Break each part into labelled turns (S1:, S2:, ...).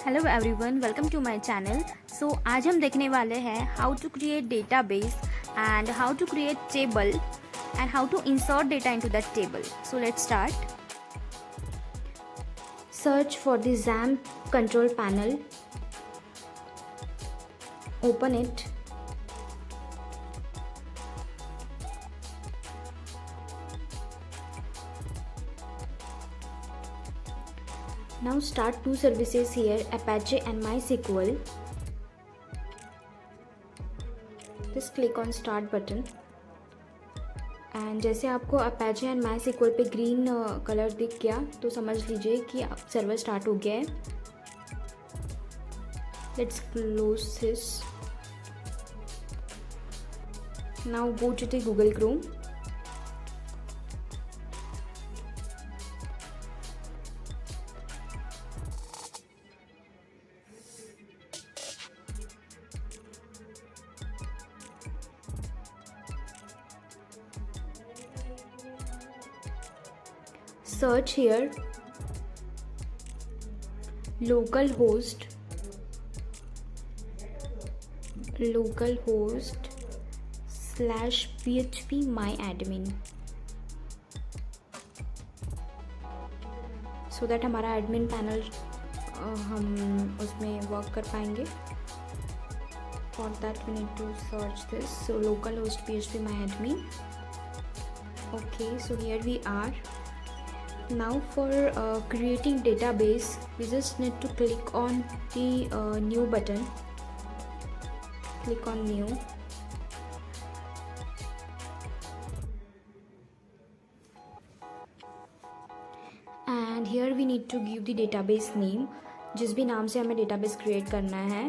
S1: Hello everyone, welcome to my channel. So आज हम देखने वाले हैं how to create database and how to create table and how to insert data into that table. So let's start. Search for the XAMPP control panel, open it, now start two services here, Apache and MySQL. Just click on start button and जैसे आपको Apache and MySQL पे green colour दिख गया तो समझ लीजिए कि अब सर्वर स्टार्ट हो गया है। Let's close this. Now go to the Google Chrome. Search here localhost /php myadmin so that हमारा एडमिन पैनल हम उसमें वर्क कर पाएंगे। For that we need to search this, so localhost php myadmin. Okay, so here we are. Now for creating database, we just need to click on the new button. Click on new. And here we need to give the database name, जिस भी नाम से हमें database create करना है।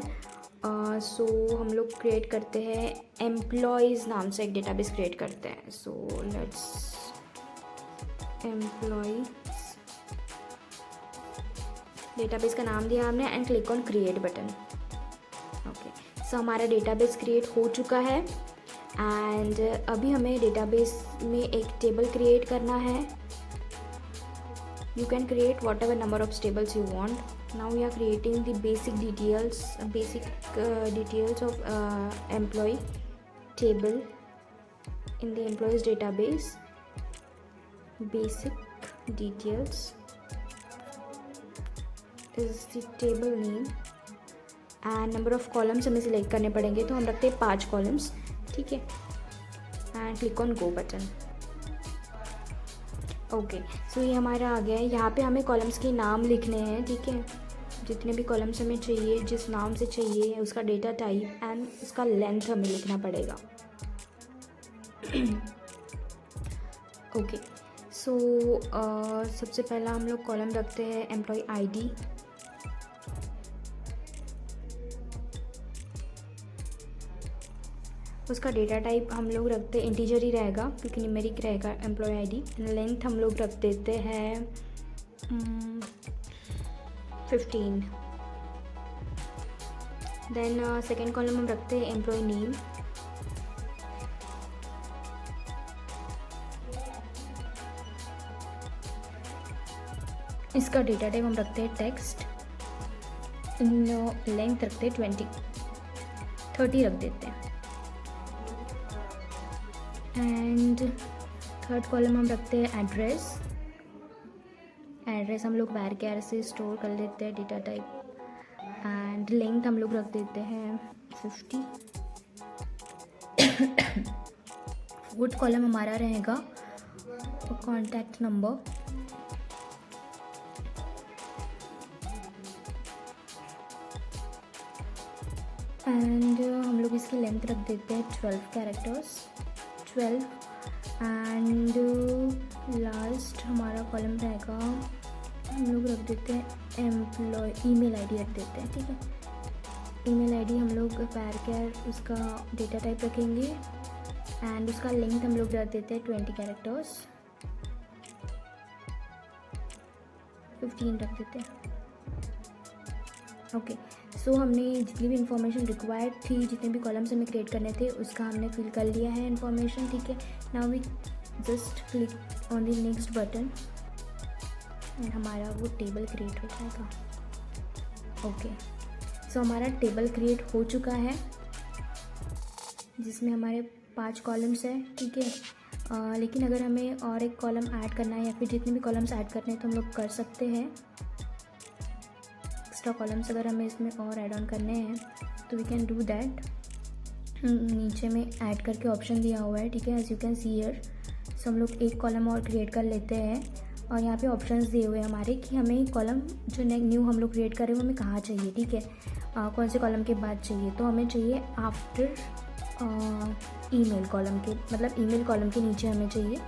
S1: So हम लोग create करते हैं employees नाम से एक database create करते हैं। So let's एम्प्लॉयज डेटाबेस का नाम दिया हमने and click on create button. Okay, so हमारा डेटाबेस क्रिएट हो चुका है एंड अभी हमें डेटाबेस में एक टेबल क्रिएट करना है। You can create whatever number of tables you want. Now we are creating the basic details of employee table in the employees database. Basic details is the table name and number of columns हमें select करने पड़ेंगे, तो हम रखते हैं 5 columns. ठीक है, and click on go button. Okay, so ये हमारा आ गया है। यहाँ पे हमें कॉलम्स के नाम लिखने हैं। ठीक है, जितने भी कॉलम्स हमें चाहिए, जिस नाम से चाहिए, उसका डेटा टाइप एंड उसका लेंथ हमें लिखना पड़ेगा। ओके, सो सबसे पहला हम लोग कॉलम रखते हैं एम्प्लॉय आईडी। उसका डेटा टाइप हम लोग रखते हैं इंटीजर ही रहेगा क्योंकि न्यूमेरिक रहेगा एम्प्लॉय आईडी। लेंथ हम लोग रख देते हैं 15। देन सेकेंड कॉलम हम रखते हैं एम्प्लॉय नेम। इसका डेटा टाइप हम रखते हैं टेक्स्ट। लेंथ रखते हैं 30 रख देते हैं। एंड थर्ड कॉलम हम रखते हैं एड्रेस। एड्रेस हम लोग varchar से स्टोर कर लेते हैं डेटा टाइप। एंड लेंथ हम लोग रख देते हैं 50। फोर्थ कॉलम हमारा रहेगा कॉन्टैक्ट नंबर। एंड हम लोग इसकी लेंथ रख देते हैं 12 कैरेक्टर्स। 12 एंड लास्ट हमारा कॉलम रहेगा, हम लोग रख देते हैं एम्प्लॉय ईमेल आईडी रख देते हैं। ठीक है, ईमेल आईडी हम लोग varchar उसका डेटा टाइप रखेंगे एंड उसका लेंथ हम लोग रख देते हैं 20 कैरेक्टर्स। 15 रख देते हैं। ओके, सो हमने जितनी भी इंफॉर्मेशन रिक्वायर्ड थी, जितने भी कॉलम्स हमें क्रिएट करने थे, उसका हमने फिल कर लिया है इंफॉर्मेशन। ठीक है, now we just click on the next button and हमारा वो टेबल क्रिएट हो जाएगा। ओके, सो हमारा टेबल क्रिएट हो चुका है जिसमें हमारे 5 कॉलम्स है, ठीक है। लेकिन अगर हमें और एक कॉलम ऐड करना है या फिर जितने भी कॉलम्स ऐड करने हैं तो हम लोग कर सकते हैं। एक्स्ट्रा कॉलम्स अगर हमें इसमें और ऐड ऑन करने हैं तो वी कैन डू दैट। नीचे में ऐड करके ऑप्शन दिया हुआ है, ठीक है, as you can see here. So हम लोग एक कॉलम और क्रिएट कर लेते हैं और यहाँ पे ऑप्शंस दिए हुए हैं हमारे कि हमें कॉलम जो न्यू हम लोग क्रिएट कर रहे हैं वो हमें कहाँ चाहिए, ठीक है, कौन से कॉलम के बाद चाहिए। तो हमें चाहिए आफ्टर ईमेल कॉलम के, मतलब ईमेल कॉलम के नीचे हमें चाहिए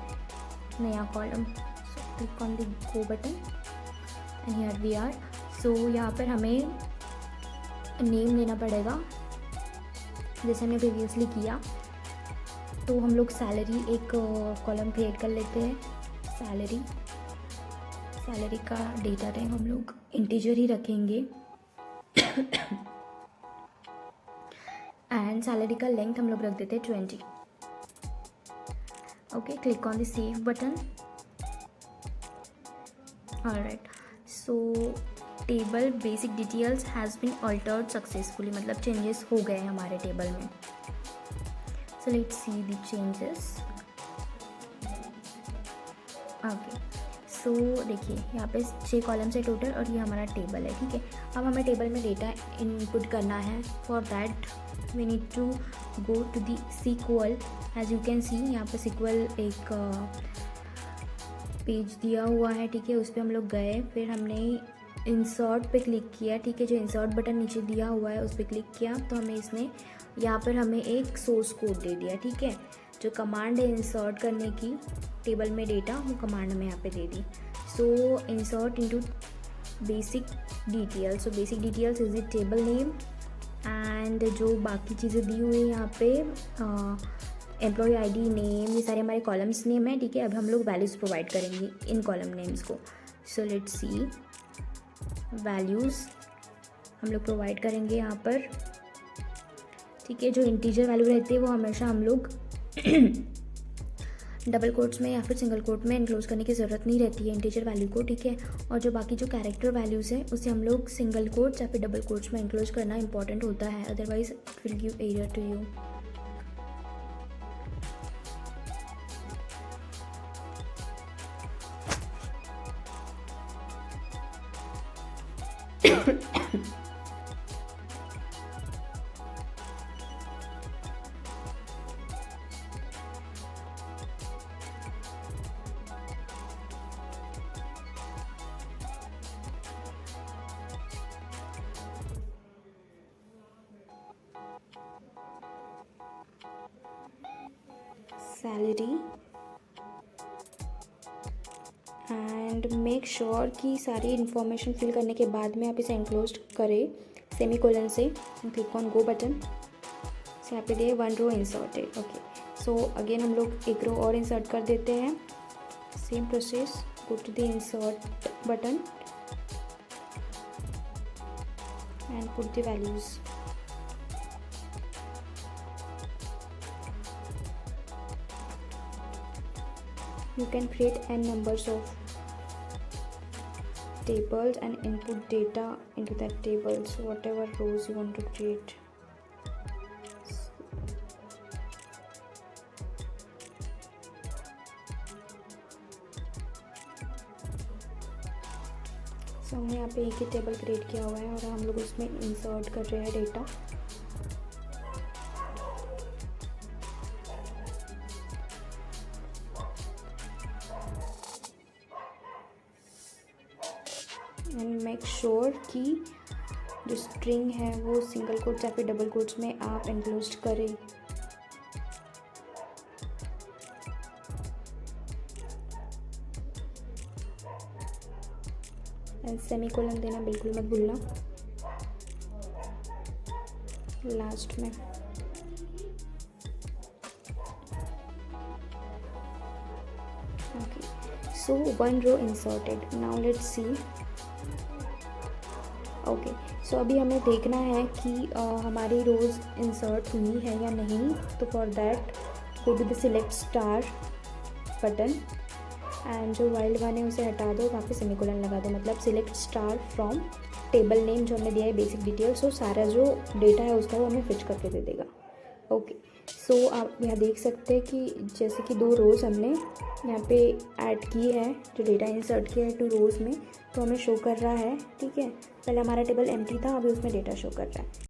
S1: नया column. So click on the go button and here we are. So यहाँ पर हमें नेम लेना पड़ेगा जैसे हमने प्रीवियसली किया। तो हम लोग सैलरी एक कॉलम क्रिएट कर लेते हैं। सैलरी का डेटा टाइप हम लोग इंटीजर ही रखेंगे एंड सैलरी का लेंथ हम लोग रख देते हैं 20। Okay, click on the save button. Alright, so table basic details has been altered successfully, मतलब चेंजेस हो गए हमारे टेबल में। So let's see the changes. Okay, so देखिए यहाँ पे 6 कॉलम्स है टोटल और ये हमारा टेबल है, ठीक है। अब हमें टेबल में डेटा इनपुट करना है। For that we need to go to the SQL। As you can see यहाँ पे SQL एक पेज दिया हुआ है, ठीक है, उस पर हम लोग गए, फिर हमने इंसर्ट पे क्लिक किया, ठीक है, जो इंसर्ट बटन नीचे दिया हुआ है उस पर क्लिक किया तो हमें इसने यहाँ पर हमें एक सोर्स कोड दे दिया, ठीक है। जो कमांड है इंसर्ट करने की टेबल में डेटा, वो कमांड हमें यहाँ पे दे दी। So insert into basic details. So basic details is the table name and जो बाकी चीज़ें दी हुई है यहाँ पे एम्प्लॉय आईडी, नेम, ये सारे हमारे कॉलम्स नेम है, ठीक है। अब हम लोग वैल्यूज़ प्रोवाइड करेंगे इन कॉलम नेम्स को। सो लेट्स सी, वैल्यूज़ हम लोग प्रोवाइड करेंगे यहाँ पर, ठीक है। जो इंटीजर वैल्यू रहती है वो हमेशा हम लोग डबल कोट्स में या फिर सिंगल कोट में इनक्लोज करने की ज़रूरत नहीं रहती है इंटीजर वैल्यू को, ठीक है। और जो बाकी जो कैरेक्टर वैल्यूज़ हैं उसे हम लोग सिंगल कोट्स या फिर डबल कोट्स में इनक्लोज करना इंपॉर्टेंट होता है, otherwise it will give error to you. Salary and make sure कि सारी इन्फॉर्मेशन फिल करने के बाद में आप इसे एनक्लोज करें सेमीकोलन से। क्लिक ऑन गो बटन से यहाँ पे दे 1 row inserted. Okay, so again हम लोग एक रो और इंसर्ट कर देते हैं। Same process, go to the insert button and put the values. You can create n numbers of tables and input data into that table, so whatever rows you want to create. So हमने यहाँ पे एक ही table create किया हुआ है और हम लोग उसमें इंसर्ट कर रहे हैं डेटा। एंड मेक श्योर कि जो स्ट्रिंग है वो सिंगल कोट्स या फिर डबल कोट्स में आप एनक्लोज करें। एंड सेमीकोलन देना बिल्कुल मत भूलना लास्ट में। Okay, so 1 row inserted. Now let's see. Okay, so अभी हमें देखना है कि हमारी रोज़ इंसर्ट हुई है या नहीं। तो for that go to the select star button and जो वाइल्ड वन है उसे हटा दो, वहाँ पे सेमीकोलन लगा दो, मतलब select star from table name जो हमने दिया है, बेसिक डिटेल्स, तो सारा जो डेटा है उसका वो हमें फिच करके दे देगा। ओके, सो आप यहाँ देख सकते हैं कि जैसे कि 2 रोज़ हमने यहाँ पे ऐड की है, जो डेटा इंसर्ट किया है 2 रोज़ में, तो हमें शो कर रहा है। ठीक है, पहले हमारा टेबल एम्प्टी था, अभी उसमें डेटा शो कर रहा है।